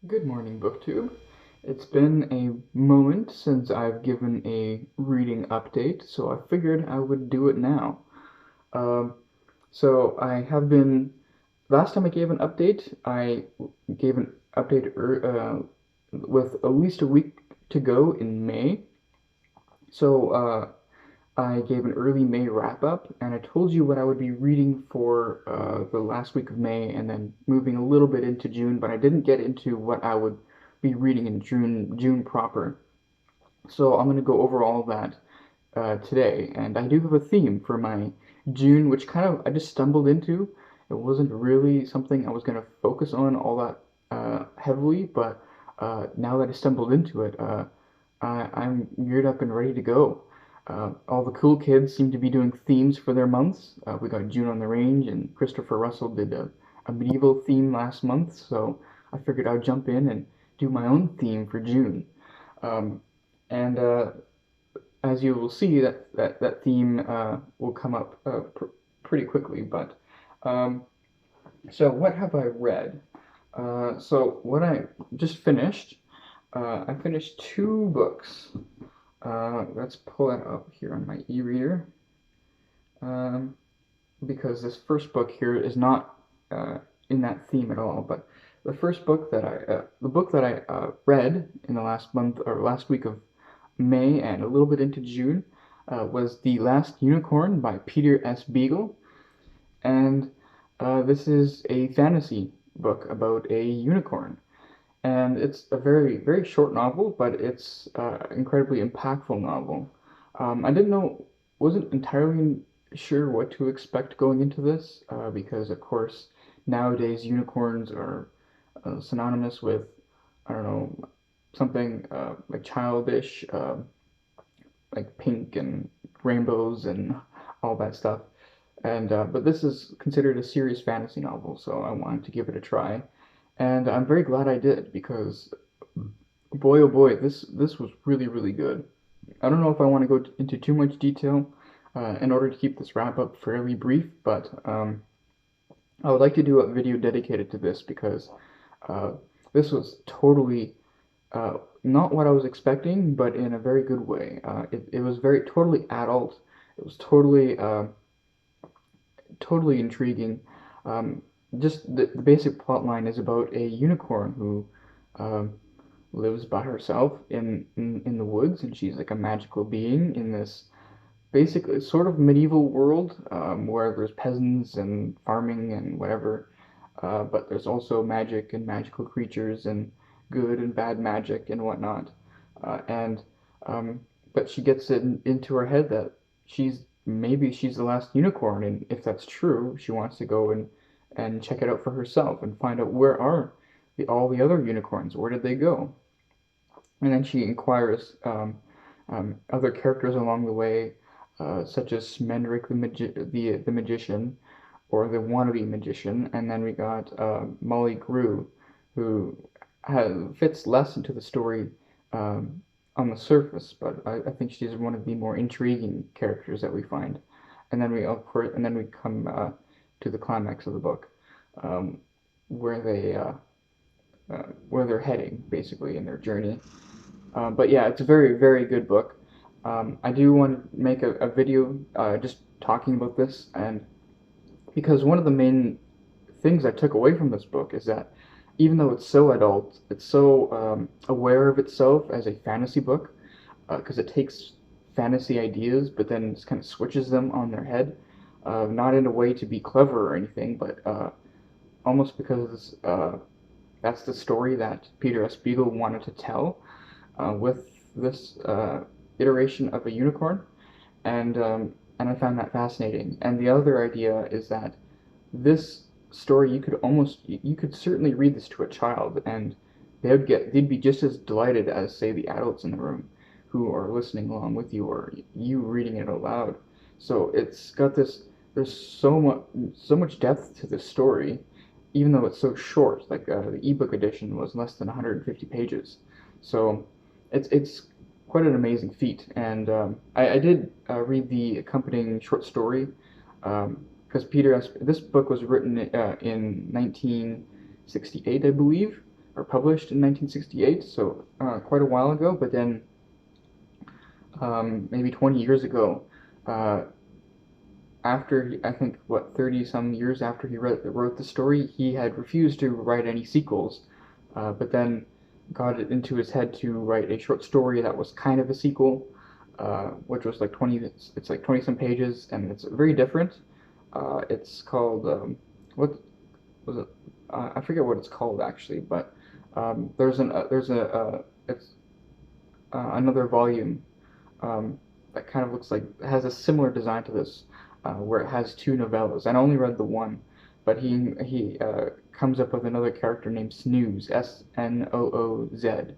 Good morning, BookTube. It's been a moment since I've given a reading update, so I figured I would do it now. Um, so I have been. Last time I gave an update, I gave an update with at least a week to go in May. So I gave an early May wrap up, and I told you what I would be reading for the last week of May, and then moving a little bit into June. But I didn't get into what I would be reading in June proper. So I'm going to go over all of that today, and I do have a theme for my June, which kind of I just stumbled into. It wasn't really something I was going to focus on all that heavily, but now that I stumbled into it, I'm geared up and ready to go. All the cool kids seem to be doing themes for their months. We got June on the Range, and Christopher Russell did a medieval theme last month, so I figured I'd jump in and do my own theme for June. Um, and As you will see, that theme will come up pretty quickly. But um, so, what have I read? So, what I just finished, I finished two books. Let's pull it up here on my e-reader, um, because this first book here is not in that theme at all. But the book that I read in the last month or last week of May and a little bit into June was The Last Unicorn by Peter S. Beagle. And this is a fantasy book about a unicorn. And it's a very short novel, but it's incredibly impactful novel. I didn't know, wasn't entirely sure what to expect going into this, because of course nowadays unicorns are synonymous with, I don't know, something like childish, like pink and rainbows and all that stuff. And but this is considered a serious fantasy novel, so I wanted to give it a try. And I'm very glad I did because boy oh boy, this was really good. I don't know if I want to go into too much detail in order to keep this wrap up fairly brief, but I would like to do a video dedicated to this because uh, this was totally not what I was expecting, but in a very good way. It was very totally adult. It was totally intriguing. Um, just the basic plot line is about a unicorn who um, lives by herself in the woods, and she's like a magical being in this basically sort of medieval world where there's peasants and farming and whatever, but there's also magic and magical creatures and good and bad magic and whatnot. And But she gets it into her head that maybe she's the last unicorn, and if that's true, she wants to go and check it out for herself and find out where are all the other unicorns, where did they go? And then she inquires other characters along the way, such as Smendrick the magician, or the wannabe magician, and then we got Molly Grew, who fits less into the story on the surface, but I think she's one of the more intriguing characters that we find. And then we come to the climax of the book, um, where they're heading basically in their journey. But yeah, it's a very good book. I do want to make a video just talking about this, and because one of the main things I took away from this book is that even though it's so adult, it's so aware of itself as a fantasy book, because it takes fantasy ideas but then just kind of switches them on their head, not in a way to be clever or anything, but almost because that's the story that Peter S. Beagle wanted to tell with this iteration of a unicorn, and I found that fascinating. And the other idea is that this story you could certainly read this to a child, and they'd be just as delighted as say the adults in the room who are listening along with you or you reading it aloud. So it's got this. There's so much depth to this story, even though it's so short. Like the ebook edition was less than 150 pages, so it's quite an amazing feat. And I did read the accompanying short story because this book was written in 1968, I believe. or published in 1968, so quite a while ago. But then maybe 20 years ago, uh, after I think 30 some years after he wrote the story, he had refused to write any sequels, but then got it into his head to write a short story that was kind of a sequel, which was like 20. It's like 20 some pages, and it's very different. It's called what was it? I forget what it's called actually, but there's a it's another volume that kind of looks like has a similar design to this, where it has two novellas. And I only read the one, but he comes up with another character named Snooze, Snooz,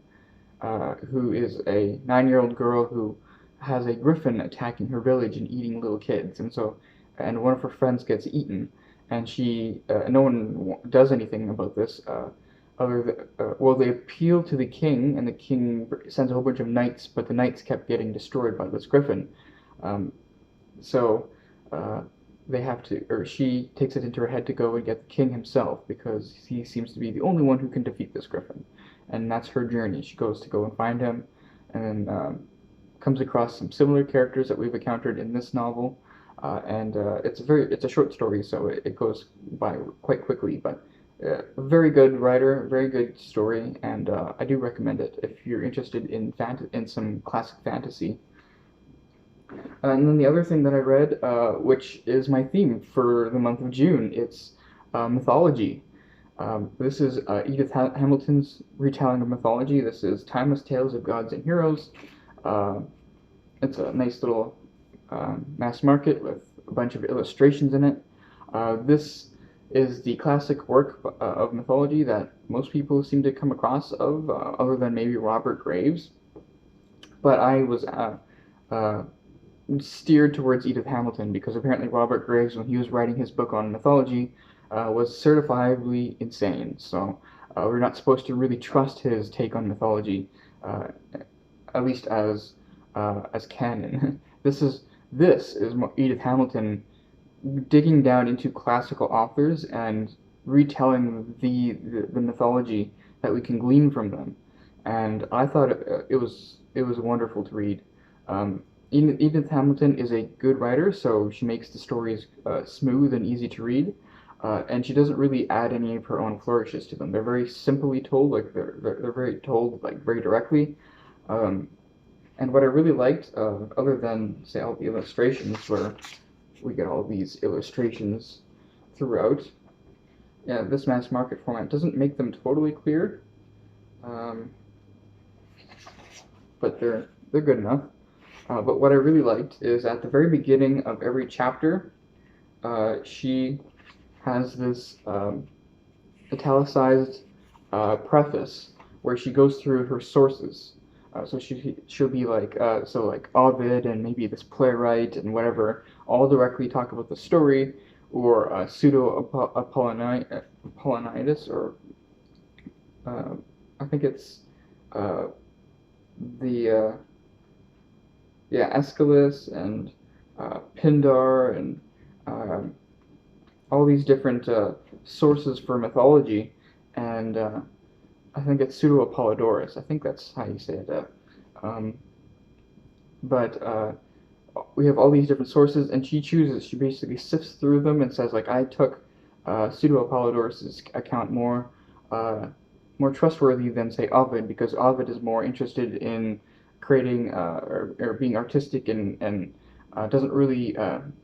who is a 9-year-old girl who has a griffin attacking her village and eating little kids, and one of her friends gets eaten, and no one does anything about this. Well, they appeal to the king, and the king sends a whole bunch of knights, but the knights kept getting destroyed by this griffin. Um, so uh, they have to, or she takes it into her head to go and get the king himself because he seems to be the only one who can defeat this griffin, and that's her journey. She goes to go and find him, and then comes across some similar characters that we've encountered in this novel. And it's a short story, so it goes by quite quickly, but very good writer, very good story, and I do recommend it if you're interested in some classic fantasy. And then the other thing that I read, which is my theme for the month of June, it's mythology. This is Edith Hamilton's retelling of mythology. This is Timeless Tales of Gods and Heroes. Uh, it's a nice little mass market with a bunch of illustrations in it. This is the classic work of mythology that most people seem to come across of, other than maybe Robert Graves. But I was uh, steered towards Edith Hamilton because apparently Robert Graves, when he was writing his book on mythology, was certifiably insane. So we're not supposed to really trust his take on mythology, uh, at least as canon. This is Edith Hamilton digging down into classical authors and retelling the mythology that we can glean from them. And I thought it was wonderful to read. Edith Hamilton is a good writer, so she makes the stories smooth and easy to read, and she doesn't really add any of her own flourishes to them. They're very simply told, like they're very told like very directly. Um, and what I really liked, other than say all the illustrations, where we get all these illustrations throughout, yeah, this mass market format doesn't make them totally clear, um, but they're good enough. But what I really liked is at the very beginning of every chapter, she has this italicized preface where she goes through her sources. So she'll be like so like Ovid and maybe this playwright and whatever all directly talk about the story, or pseudo Apollonitis, or I think it's uh, the yeah, Aeschylus and Pindar and um, all these different sources for mythology, and I think it's pseudo Apollodorus. I think that's how you say it. Um, but we have all these different sources, and she chooses. She basically sifts through them and says, like, I took pseudo Apollodorus's account more trustworthy than say Ovid, because Ovid is more interested in creating or being artistic, and doesn't really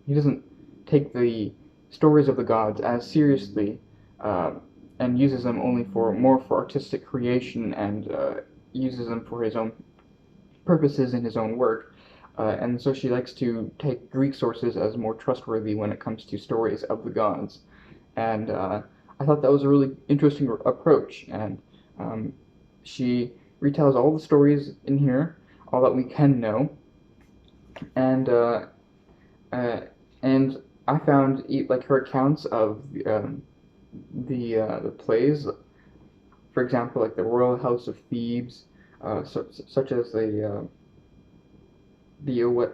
he doesn't take the stories of the gods as seriously, uh, and uses them only for artistic creation, and uses them for his own purposes in his own work. And so she likes to take Greek sources as more trustworthy when it comes to stories of the gods. And I thought that was a really interesting approach. And she retells all the stories in here, all that we can know. And uh, and I found like her accounts of the plays, for example, like the Royal House of Thebes, such as the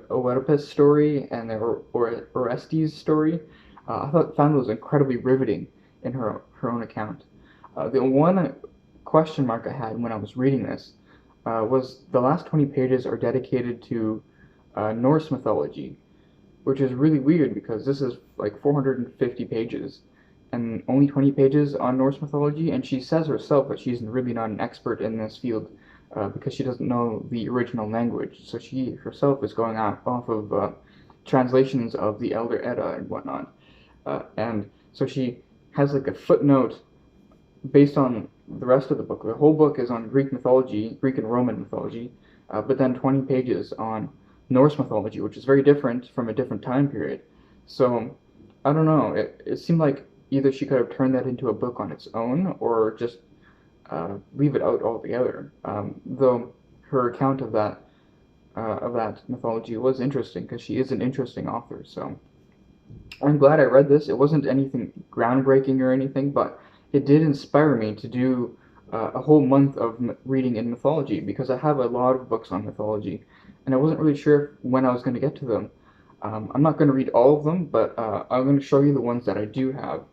Oedipus story and the Orestes story. Found those incredibly riveting in her own account. The one question mark I had when I was reading this was the last 20 pages are dedicated to Norse mythology, which is really weird because this is like 450 pages and only 20 pages on Norse mythology, and she says herself that she's really not an expert in this field because she doesn't know the original language. So she herself is going off of translations of the Elder Edda and whatnot. And so she has like a footnote based on the rest of the book. The whole book is on Greek mythology, Greek and Roman mythology, but then 20 pages on Norse mythology, which is very different from a different time period. So I don't know. It seemed like either she could have turned that into a book on its own or just leave it out altogether. Though her account of that mythology was interesting because she is an interesting author. So I'm glad I read this. It wasn't anything groundbreaking or anything, but it did inspire me to do a whole month of reading in mythology because I have a lot of books on mythology, and I wasn't really sure when I was going to get to them. I'm not going to read all of them, but I'm going to show you the ones that I do have.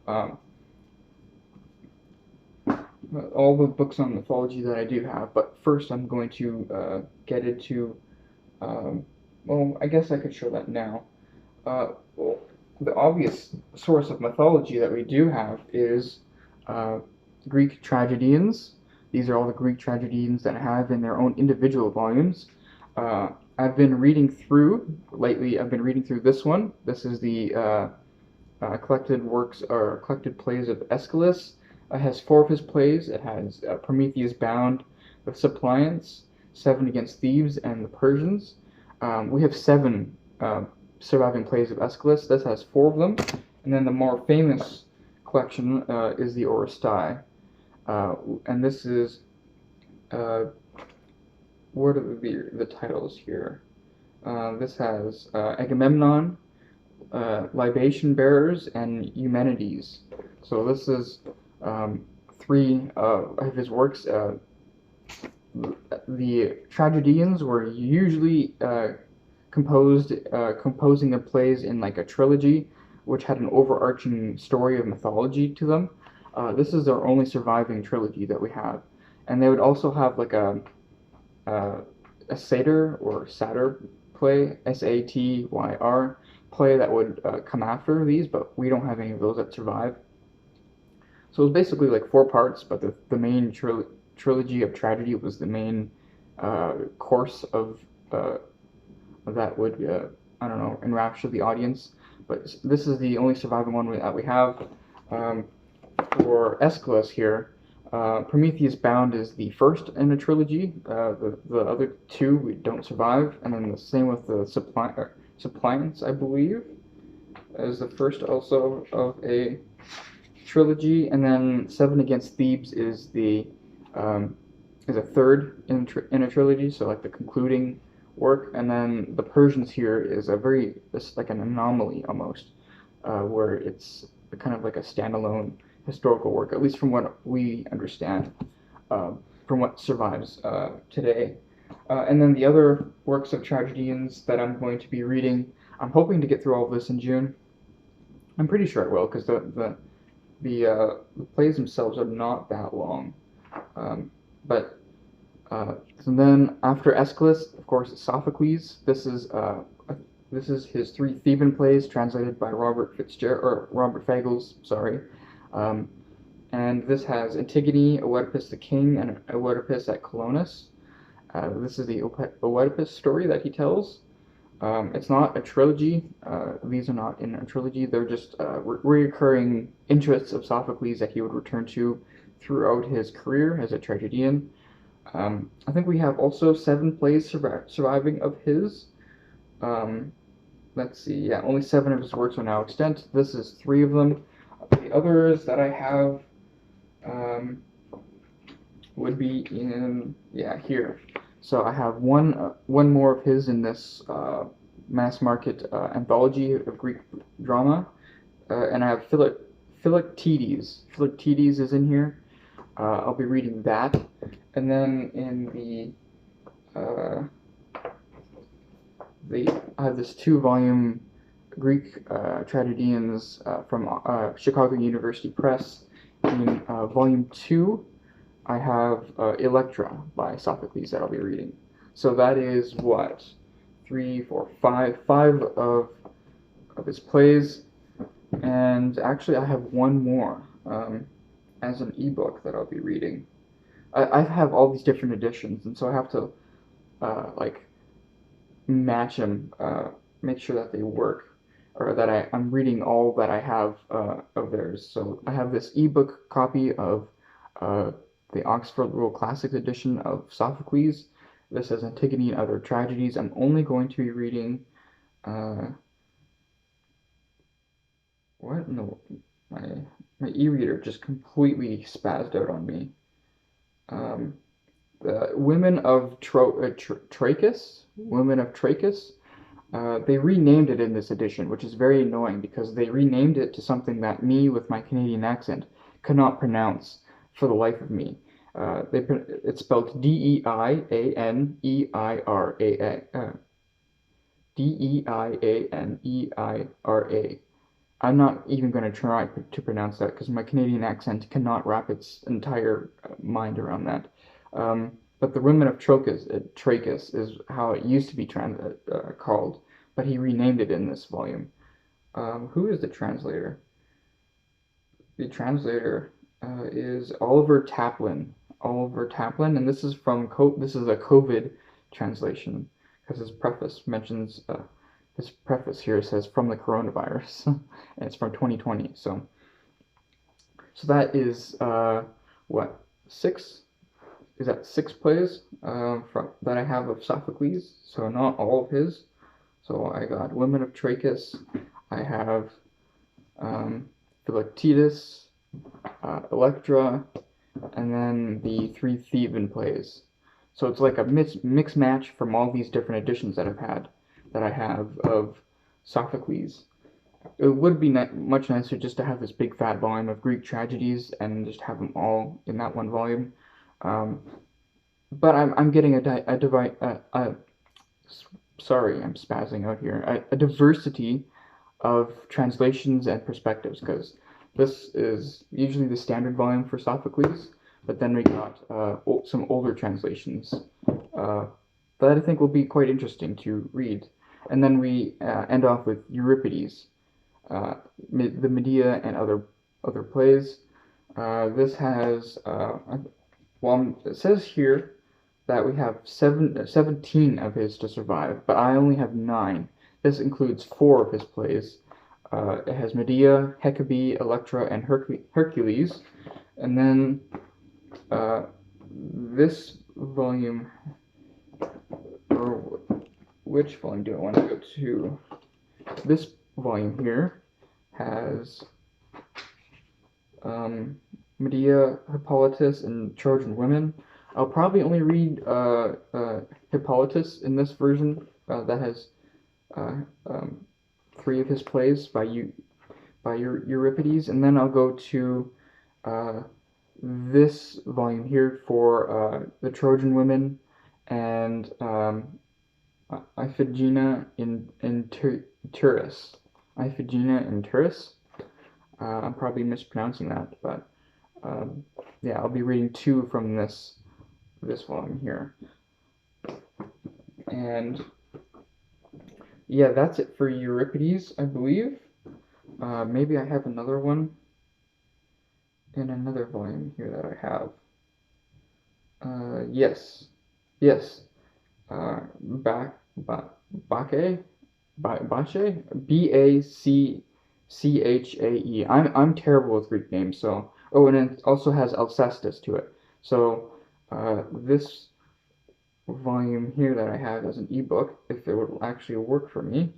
All the books on mythology that I do have, but first I'm going to get into, well, I guess I could show that now. Well, the obvious source of mythology that we do have is Greek tragedians. These are all the Greek tragedians that I have in their own individual volumes. I've been reading through, lately I've been reading through this one. This is the collected works, or collected plays of Aeschylus. It has 4 of his plays. It has Prometheus Bound, The Suppliants, 7 Against Thebes, and The Persians. We have 7 surviving plays of Aeschylus. This has 4 of them. And then the more famous collection is the Oresteia. And this is, what are the titles here? This has Agamemnon, Libation Bearers, and Eumenides. So this is 3 of his works. The tragedians were usually composing of plays in like a trilogy, which had an overarching story of mythology to them. This is our only surviving trilogy that we have, and they would also have like a satyr or satyr play, Satyr play that would come after these, but we don't have any of those that survive. So it was basically like 4 parts, but the main trilogy of tragedy was the main course of that would, I don't know, enrapture the audience. But this is the only surviving one that we have. For Aeschylus here, Prometheus Bound is the first in a trilogy. The other 2 we don't survive, and then the same with the Suppliants, I believe, is the first also of a trilogy, and then 7 Against Thebes is the is a third in a trilogy, so like the concluding work. And then the Persians here is it's like an anomaly almost, where it's kind of like a standalone historical work, at least from what we understand, from what survives today. And then the other works of tragedians that I'm going to be reading, I'm hoping to get through all of this in June. I'm pretty sure I will, because the plays themselves are not that long. So then after Aeschylus, of course, Sophocles. This is his 3 Theban plays translated by Robert Fagles, sorry. And this has Antigone, Oedipus the King, and Oedipus at Colonus. This is the Oedipus story that he tells. It's not a trilogy. These are not in a trilogy. They're just recurring interests of Sophocles that he would return to throughout his career as a tragedian. I think we have also 7 plays surviving of his. Let's see, yeah, only 7 of his works are now extant. This is 3 of them. The others that I have would be in, here. So I have one more of his in this mass market anthology of Greek drama, and I have Philoctetes. Philoctetes is in here. I'll be reading that, and then in I have this 2-volume Greek tragedians from Chicago University Press. In volume 2, I have Electra by Sophocles that I'll be reading. So that is what, three, four, five of his plays, and actually I have one more as an ebook that I'll be reading. I have all these different editions, and so I have to like match them, make sure that they work, or that I'm reading all that I have of theirs. So I have this ebook copy of uh, the Oxford World Classics edition of Sophocles. This is Antigone and Other Tragedies. I'm only going to be reading. What? No, my my e-reader just completely spazzed out on me. Um, the Women of Trachis. Women of Trachis. They renamed it in this edition, which is very annoying because they renamed it to something that me, with my Canadian accent, could not pronounce for the life of me. It's spelled Deianeira. I'm not even going to try to pronounce that because my Canadian accent cannot wrap its entire mind around that. But the Women of Trachis is how it used to be called, but he renamed it in this volume. Who is the translator? The translator is Oliver Taplin. Oliver Taplin, and this is this is a COVID translation because his preface mentions his preface here says from the coronavirus, and it's from 2020. So that is what, six? Is that six plays that I have of Sophocles? So not all of his. So I got Women of Trachis. I have Philoctetus, Electra, and then the three Theban plays. So it's like a mix match from all these different editions that I have of Sophocles. It would be much nicer just to have this big fat volume of Greek tragedies and just have them all in that one volume. But I'm getting sorry, I'm spazzing out here. A diversity of translations and perspectives, because this is usually the standard volume for Sophocles, but then we got some older translations that I think will be quite interesting to read. And then we end off with Euripides, the Medea and other plays. This has it says here that we have 17 of his to survive, but I only have 9. This includes 4 of his plays. It has Medea, Hecate, Electra, and Hercules. And then this volume, or which volume do I want to go to? This volume here has Medea, Hippolytus, and Trojan Women. I'll probably only read Hippolytus in this version that has 3 of his plays by Euripides, and then I'll go to this volume here for the Trojan Women and Iphigenia in Tyrus. Iphigenia in Tyrus. I'm probably mispronouncing that, but yeah, I'll be reading 2 from this volume here. And yeah, that's it for Euripides, I believe. Maybe I have another one in another volume here that I have. Yes. Bache, Bachae. I'm terrible with Greek names, so and it also has Alcestis to it. So this volume here that I have as an ebook, if it would actually work for me.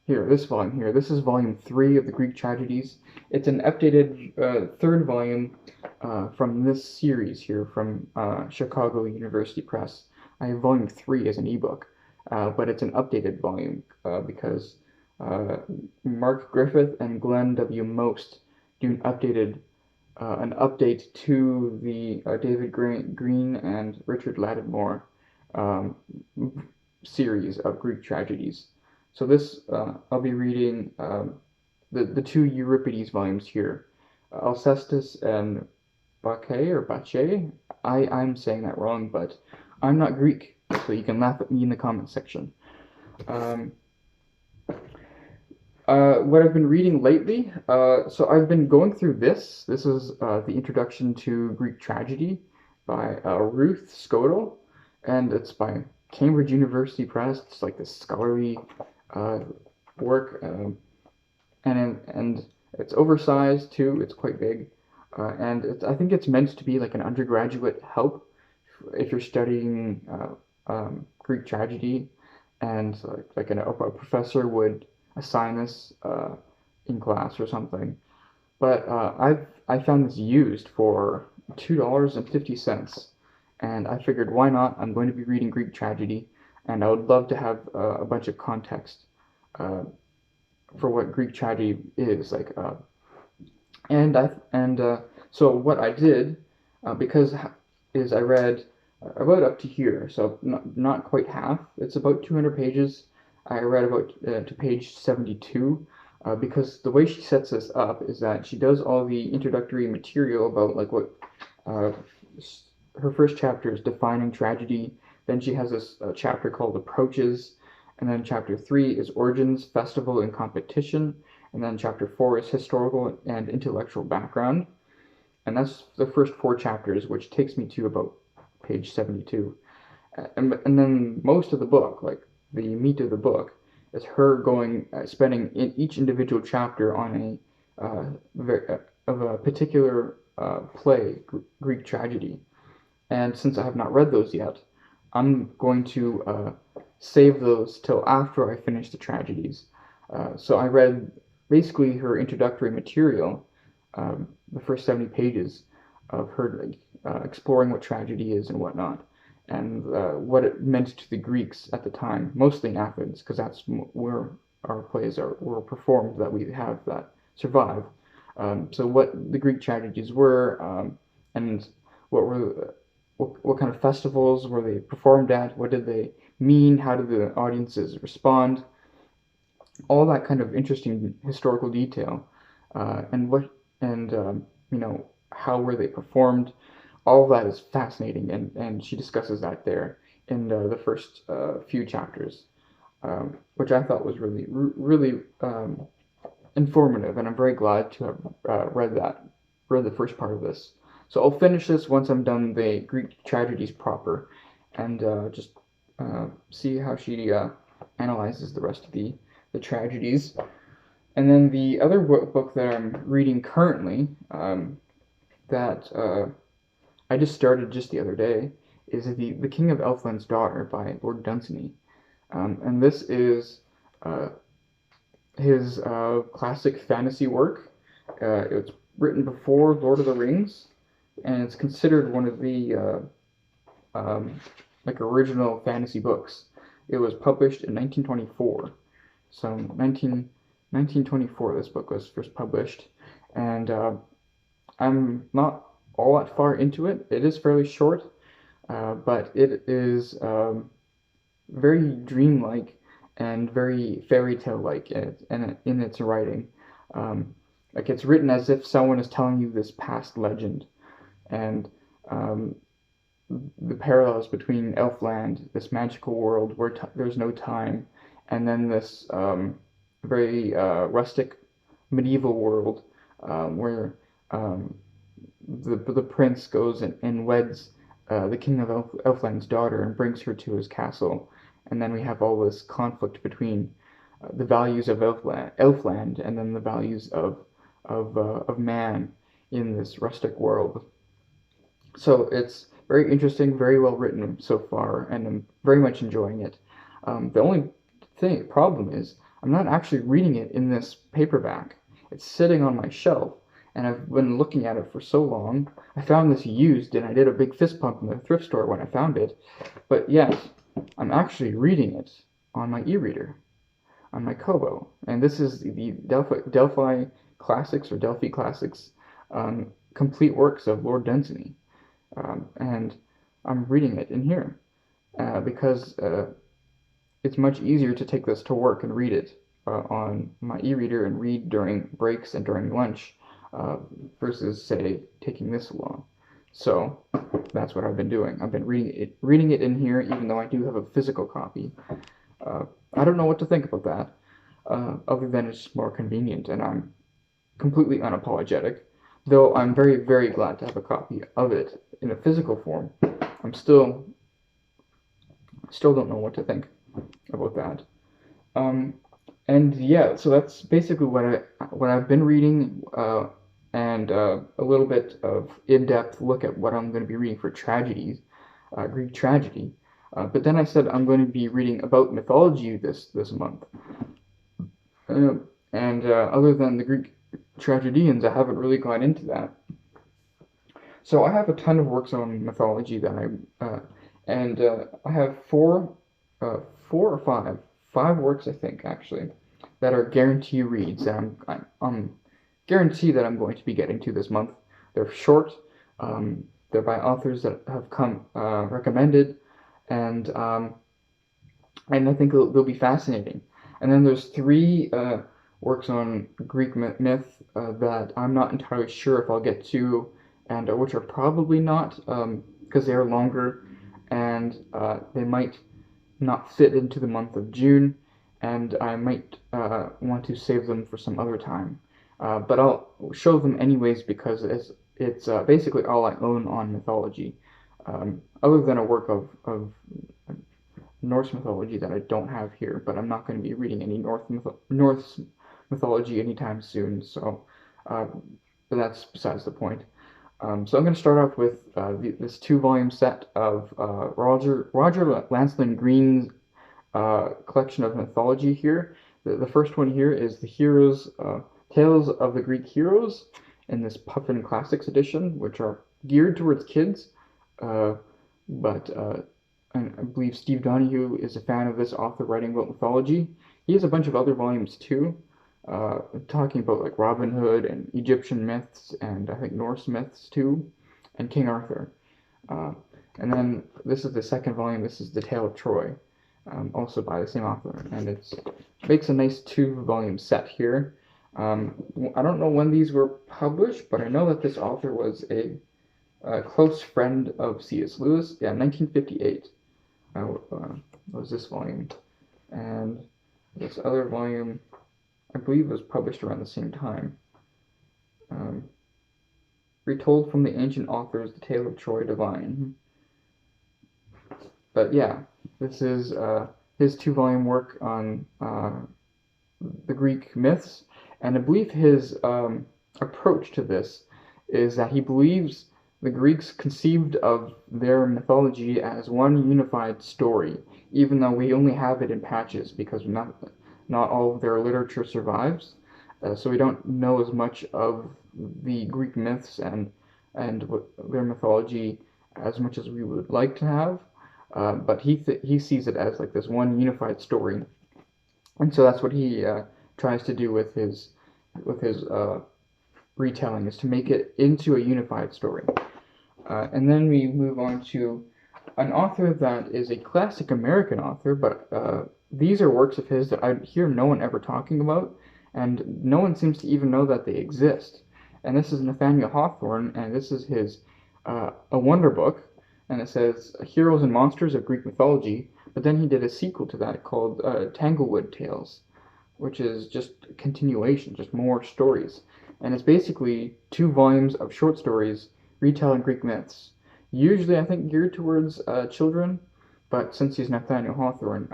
Here, this volume here. This is volume 3 of the Greek Tragedies. It's an updated 3rd volume from this series here from Chicago University Press. I have volume 3 as an ebook, but it's an updated volume because Mark Griffith and Glenn W. Most do an update to the David Green and Richard Lattimore series of Greek tragedies. So this I'll be reading the 2 Euripides volumes here, Alcestis and Sophocles or Bache. I'm saying that wrong, but I'm not Greek, so you can laugh at me in the comment section. Um, what I've been reading lately, so I've been going through this. This is the Introduction to Greek Tragedy by Ruth Skodel, and it's by Cambridge University Press. It's like this scholarly uh, work, and it's oversized too. It's quite big, and I think it's meant to be like an undergraduate help if you're studying Greek tragedy, and a professor would assign this in class or something. But I found this used for $2.50, and I figured why not? I'm going to be reading Greek tragedy, and I would love to have a bunch of context uh, for what Greek tragedy is like. And so what I did, because is I read about up to here, so not quite half. It's about 200 pages. I read about to page 72, because the way she sets this up is that she does all the introductory material about like what uh, her first chapter is defining tragedy. Then she has this chapter called approaches, and then chapter 3 is origins, festival, and competition, and then chapter 4 is historical and intellectual background. And that's the first 4 chapters, which takes me to about page 72. And then most of the book, like the meat of the book, is her going spending in each individual chapter on of a particular play, Greek tragedy. And since I have not read those yet, I'm going to save those till after I finish the tragedies. So I read basically her introductory material, the first 70 pages of her exploring what tragedy is and whatnot, and what it meant to the Greeks at the time, mostly in Athens, because that's where our plays were performed that we have that survive. So what the Greek tragedies were, and what were what kind of festivals were they performed at? What did they mean? How did the audiences respond? All that kind of interesting historical detail, and how were they performed? All of that is fascinating, and she discusses that there in the first few chapters, which I thought was really informative, and I'm very glad to have read the first part of this. So I'll finish this once I'm done the Greek tragedies proper, and just see how she analyzes the rest of the tragedies. And then the other book that I'm reading currently, that I just started just the other day, is the King of Elfland's Daughter by Lord Dunsany. And this is his classic fantasy work. It's written before Lord of the Rings, and it's considered one of the like original fantasy books. It was published in 1924. So 1924 this book was first published, and I'm not all that far into it. It is fairly short, but it is very dreamlike and very fairy tale like in its writing. Like it's written as if someone is telling you this past legend, and the parallels between Elfland, this magical world where there's no time, and then this very rustic medieval world where the prince goes and weds the king of Elfland's daughter and brings her to his castle, and then we have all this conflict between the values of Elfland and then the values of man in this rustic world. So it's very interesting, very well written so far, and I'm very much enjoying it. The only problem is I'm not actually reading it in this paperback. It's sitting on my shelf, and I've been looking at it for so long. I found this used, and I did a big fist pump in the thrift store when I found it. But yes, I'm actually reading it on my e-reader, on my Kobo, and this is the Delphi Classics or Delphi Classics complete works of Lord Dunsany. And I'm reading it in here because it's much easier to take this to work and read it on my e-reader and read during breaks and during lunch versus, say, taking this along. So that's what I've been doing. I've been reading it in here, even though I do have a physical copy. I don't know what to think about that, other than it's more convenient, and I'm completely unapologetic. Though I'm very, very glad to have a copy of it in a physical form. I'm still don't know what to think about that. Um, and yeah, so that's basically what I've been reading, and a little bit of in-depth look at what I'm going to be reading for tragedies, Greek tragedy. But then I said I'm going to be reading about mythology this month. Uh, and other than the Greek tragedians, I haven't really gone into that. So I have a ton of works on mythology that and I have uh, four or five works I think actually that are guarantee reads that I'm guarantee that I'm going to be getting to this month. They're short. They're by authors that have come recommended, and I think they'll be fascinating. And then there's three works on Greek myth that I'm not entirely sure if I'll get to, and which are probably not because they are longer, and they might not fit into the month of June, and I might want to save them for some other time. But I'll show them anyways because it's basically all I own on mythology, other than a work of Norse mythology that I don't have here, but I'm not going to be reading any Norse mythology anytime soon, so uh, but that's besides the point. So I'm going to start off with this two-volume set of Roger Lancelin Green's collection of mythology here. The first one here is the Heroes Tales of the Greek Heroes in this Puffin Classics edition, which are geared towards kids, uh, but and I believe Steve Donahue is a fan of this author writing about mythology. He has a bunch of other volumes too, talking about like Robin Hood and Egyptian myths and I think Norse myths too, and King Arthur. Uh, and then this is the second volume. This is The Tale of Troy, also by the same author, and it makes a nice two-volume set here. I don't know when these were published, but I know that this author was a close friend of C.S. Lewis. Yeah, 1958 was this volume, and this other volume, I believe, was published around the same time. Um, Retold from the ancient authors, The Tale of Troy Divine. But yeah, this is his two-volume work on the Greek myths, and I believe his approach to this is that he believes the Greeks conceived of their mythology as one unified story, even though we only have it in patches because not all of their literature survives. So we don't know as much of the Greek myths and their mythology as much as we would like to have. But he sees it as like this one unified story, and so that's what he tries to do with his retelling, is to make it into a unified story. And then we move on to an author that is a classic American author, but these are works of his that I hear no one ever talking about, and no one seems to even know that they exist. And this is Nathaniel Hawthorne, and this is his a wonder book, and it says Heroes and Monsters of Greek Mythology. But then he did a sequel to that called Tanglewood Tales, which is just a continuation, just more stories. And it's basically two volumes of short stories retelling Greek myths. Usually, I think, geared towards children, but since he's Nathaniel Hawthorne,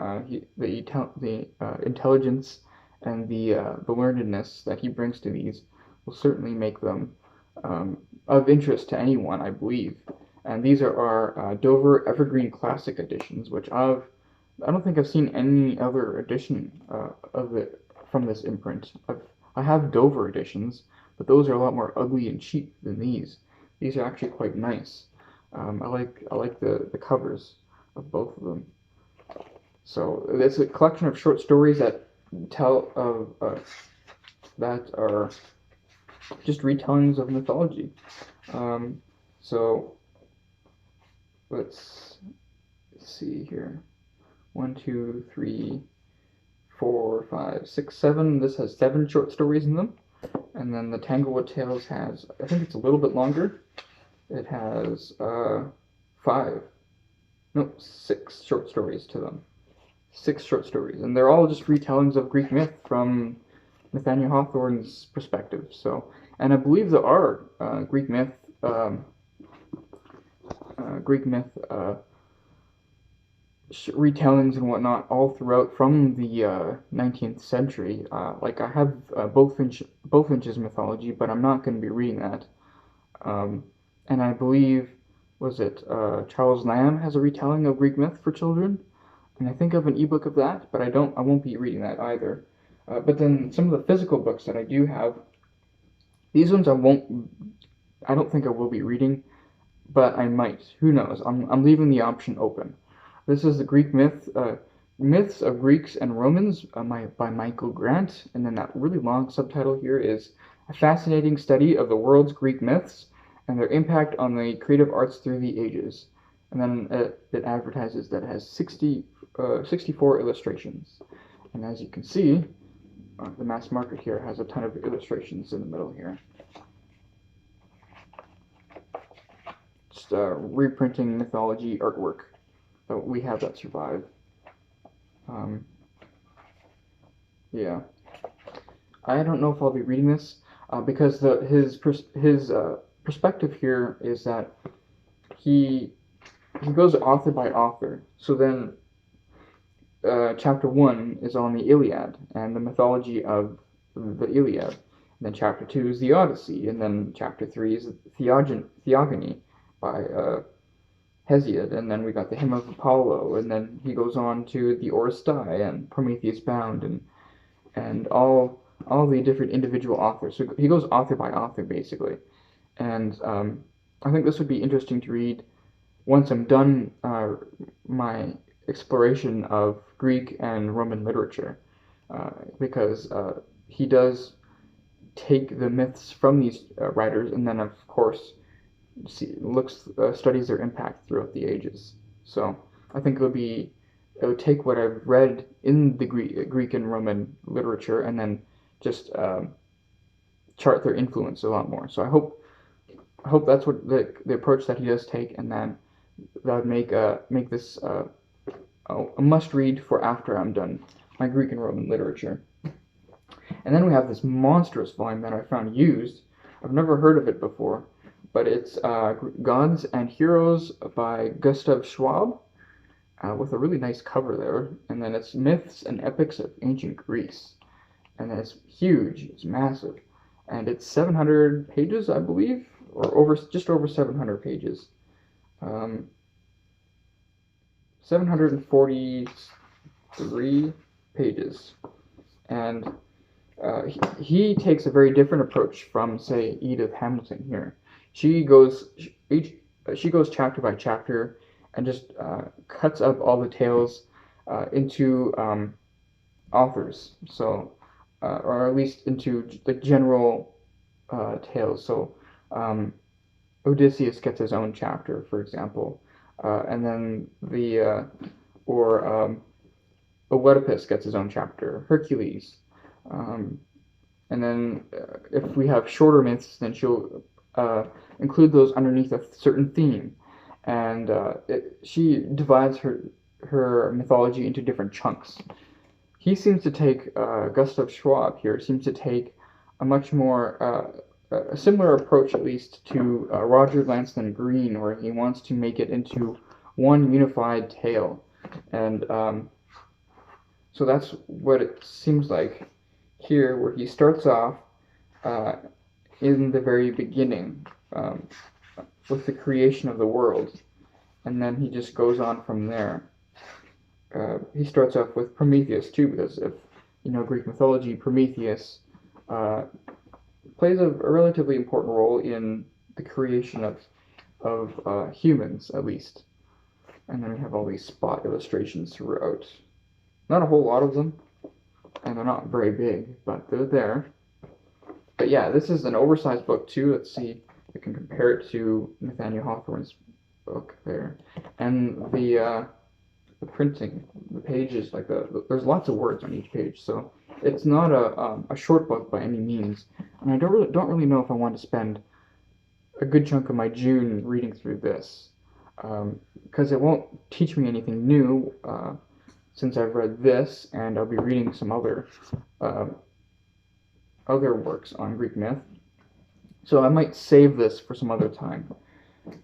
the intelligence and the learnedness that he brings to these will certainly make them of interest to anyone, I believe. And these are our Dover Evergreen Classic editions, which I don't think I've seen any other edition of it from this imprint. I have Dover editions, but those are a lot more ugly and cheap than these. These are actually quite nice. I like the covers of both of them. So it's a collection of short stories that tell of that are just retellings of mythology. So let's see here. 1, 2, 3, 4, 5, 6, 7. This has 7 short stories in them. And then the Tanglewood Tales has, I think it's a little bit longer. It has five, no, six short stories to them. Six short stories, and they're all just retellings of Greek myth from Nathaniel Hawthorne's perspective. So, and I believe there are um, Greek myth retellings and whatnot all throughout from the 19th century. Like I have Bulfinch's mythology, but I'm not going to be reading that. Um, and I believe, was it Charles Lamb has a retelling of Greek myth for children, and I think of an ebook of that, but I won't be reading that either. But then some of the physical books that I do have, these ones I don't think I will be reading, but I might. Who knows? I'm leaving the option open. This is the Myths of Greeks and Romans by Michael Grant, and then that really long subtitle here is A Fascinating Study of the World's Greek Myths and Their Impact on the Creative Arts Through the Ages. And then it advertises that it has 64 illustrations. And as you can see, the mass market here has a ton of illustrations in the middle here. Just reprinting mythology artwork that we have that survived. Yeah, I don't know if I'll be reading this because his perspective here is that he goes author by author. So then, chapter 1 is on the Iliad and the mythology of the Iliad. And then chapter 2 is the Odyssey, and then chapter 3 is Theogony by Hesiod, and then we got the Hymn of Apollo, and then he goes on to the Oresteia and Prometheus Bound, and all the different individual authors. So he goes author by author basically, and I think this would be interesting to read once I'm done my exploration of Greek and Roman literature, because he does take the myths from these writers, and then of course studies their impact throughout the ages. So I think it would take what I've read in the Greek and Roman literature and then just chart their influence a lot more. So I hope that's what the approach that he does take, and then that would make this a must read for after I'm done my Greek and Roman literature. And then we have this monstrous volume that I found used. I've never heard of it before, but it's Gods and Heroes by Gustav Schwab, with a really nice cover there. And then it's Myths and Epics of Ancient Greece. And then it's huge, it's massive. And it's 700 pages, I believe, or just over 700 pages. 743 pages. And he takes a very different approach from, say, Edith Hamilton here. She goes chapter by chapter and just cuts up all the tales into authors, so or at least into the general tales. So Odysseus gets his own chapter, for example, and then Oedipus gets his own chapter. Hercules. And then if we have shorter myths, then she'll include those underneath a certain theme. And she divides her mythology into different chunks. He seems to take, Gustav Schwab here, seems to take a much more, a similar approach at least to Roger Lancelin Green, where he wants to make it into one unified tale. And so that's what it seems like here, where he starts off in the very beginning with the creation of the world, and then he just goes on from there. He starts off with Prometheus too, because if you know Greek mythology, Prometheus plays a relatively important role in the creation of humans, at least. And then we have all these spot illustrations throughout. Not a whole lot of them, and they're not very big, but they're there. But yeah, this is an oversized book too. Let's see if we can compare it to Nathaniel Hawthorne's book there. And the printing, the pages, like there's lots of words on each page, so it's not a short book by any means. And I don't really know if I want to spend a good chunk of my June reading through this, because it won't teach me anything new, since I've read this, and I'll be reading some other works on Greek myth. So I might save this for some other time.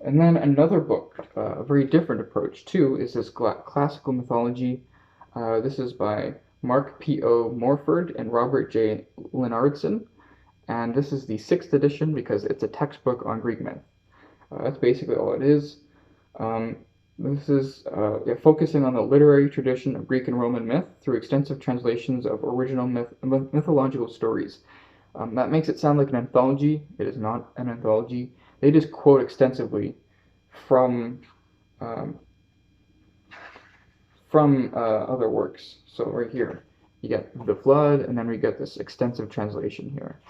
And then another book, a very different approach too, is this classical mythology. This is by Mark P.O. Morford and Robert J. Leonardson, and this is the 6th edition because it's a textbook on Greek myth. That's basically all it is. This is focusing on the literary tradition of Greek and Roman myth through extensive translations of original mythological stories. That makes it sound like an anthology. It is not an anthology. They just quote extensively from other works. So right here, you get the flood, and then we get this extensive translation here.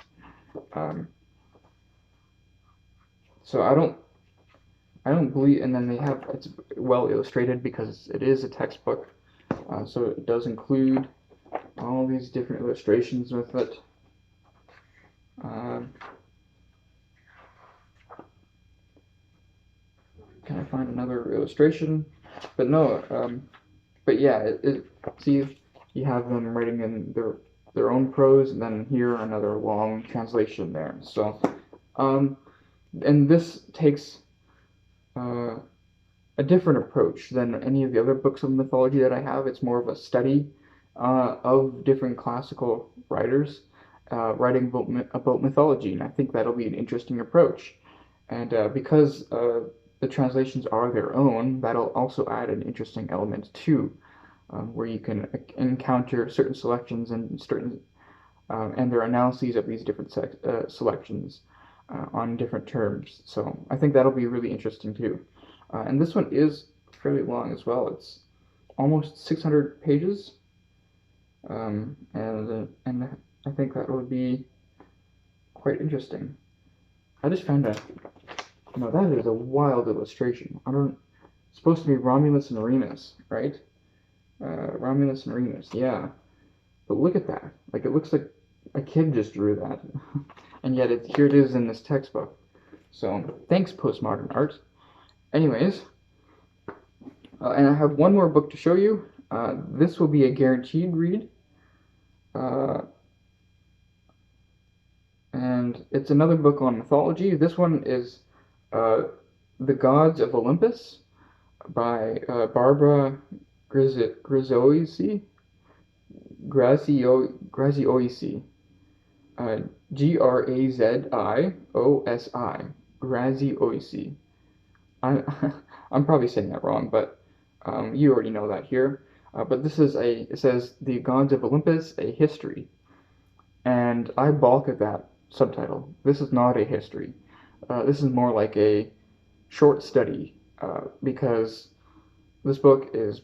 So I don't believe, and then they have, it's well illustrated because it is a textbook. So it does include all these different illustrations with it. Can I find another illustration? But no, but yeah, see, you have them writing in their own prose, and then here another long translation there. So, and this takes a different approach than any of the other books of mythology that I have. It's more of a study of different classical writers writing about mythology, and I think that'll be an interesting approach. And because the translations are their own, that'll also add an interesting element too, where you can encounter certain selections and and their analyses of these different selections on different terms. So I think that'll be really interesting too. And this one is fairly long as well. It's almost 600 pages, and I think that would be quite interesting. I just found that is a wild illustration. It's supposed to be Romulus and Remus, right? Romulus and Remus, yeah. But look at that. Like, it looks like a kid just drew that. And yet here it is in this textbook. So thanks, postmodern art. Anyways, and I have one more book to show you. This will be a guaranteed read. And it's another book on mythology. This one is The Gods of Olympus by Barbara Grizzoi. Graziosi. Graziosi. Graziosi. I'm probably saying that wrong, but you already know that here. But this is it says The Gods of Olympus, a History. And I balk at that subtitle. This is not a history. This is more like a short study, because this book is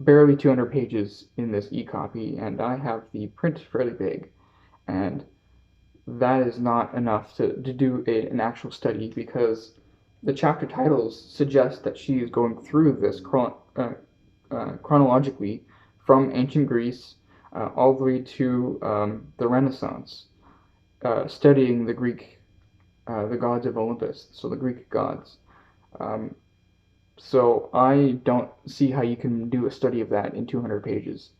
barely 200 pages in this e-copy, and I have the print fairly big, and that is not enough to do an actual study, because the chapter titles suggest that she is going through this chronologically from ancient Greece all the way to the Renaissance, studying the gods of Olympus, so the Greek gods. So I don't see how you can do a study of that in 200 pages.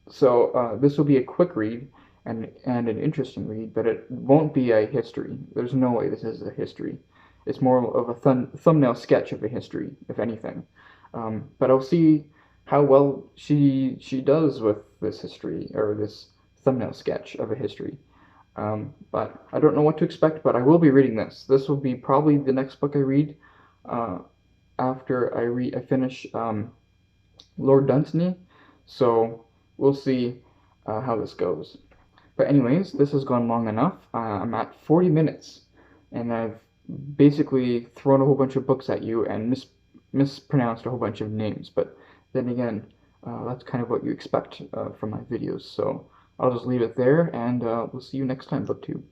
So this will be a quick read and an interesting read, but it won't be a history. There's no way this is a history. It's more of a thumbnail sketch of a history, if anything. But I'll see how well she does with this history, or this thumbnail sketch of a history. But I don't know what to expect, but I will be reading this. This will be probably the next book I read after I finish Lord Dunsany. So we'll see how this goes. But anyways, this has gone long enough. I'm at 40 minutes, and I've basically thrown a whole bunch of books at you and mispronounced a whole bunch of names. But then again, that's kind of what you expect from my videos. So I'll just leave it there, and we'll see you next time, BookTube.